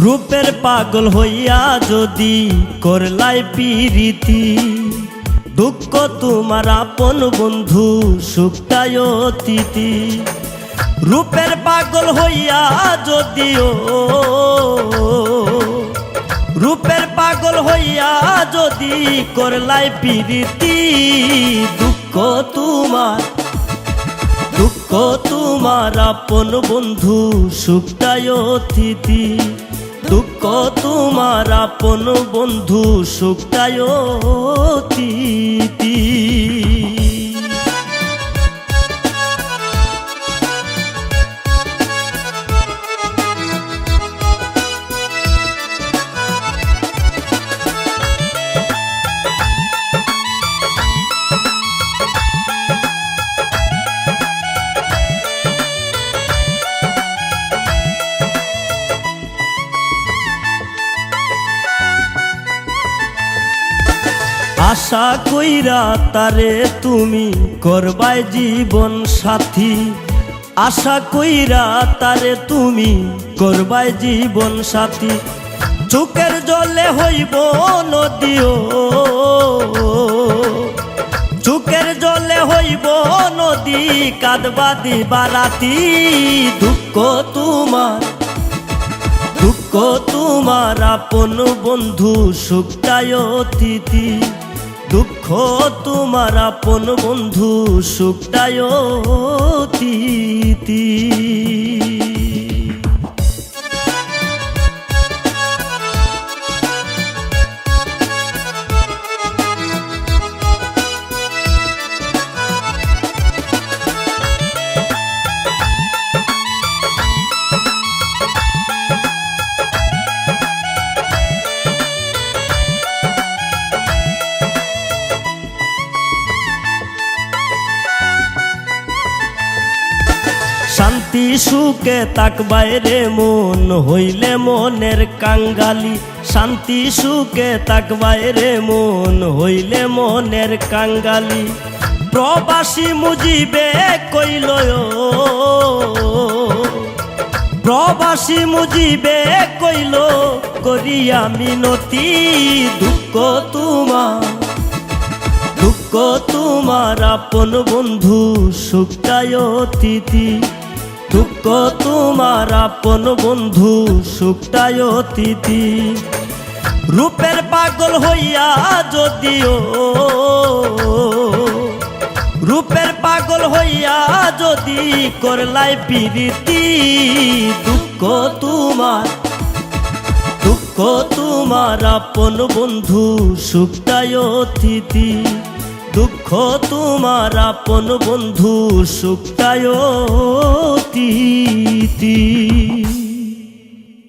রূপের পাগল হইয়া যদি করলাই পিরিতি, দুঃখ তোমার আপন বন্ধু সুখটাই অতিথি। রূপের পাগল হইয়া যদিও, রূপের পাগল হইয়া যদি করলাই পিরিতি, দুঃখ তোমার আপন বন্ধু সুখটাই অতিথি। দুঃখ তোমার আপন বন্ধু সুখটাই অতিথি। আশা কইরা তারে তুমি করবাই জীবন সাথী, আশা কইরা তারে তুমি করবাই জীবন সাথী। চোখের জলে হইব নদীও, চোখের জলে হইব নদী, কাঁদবা দিবা রাতি। দুঃখ তোমার আপন বন্ধু সুখটাই অতিথি। দুঃখ তোমার আপন বন্ধু সুখটাই অতিথি। শান্তি সুখে তাকবাই রে মন হইলে মনের কাঙ্গালি। শান্তি সুখে তাকবাই রে মন হইলে মনের কাঙ্গালি। প্রবাসী মুজিবে কইল, প্রবাসী মুজিবে কইল করিয়া মিনতি। দুঃখ তোমার আপন বন্ধু সুখটাই অতিথি। দুঃখ তোমার আপন বন্ধু সুখটাই অতিথি। রূপের পাগল হইয়া যদিও, রূপের পাগল হইয়া যদি করলাই পিরিতি, দুঃখ তোমার আপন বন্ধু সুখটাই অতিথি। দুঃখ তোমার আপন বন্ধু সুখটাই অতিথি।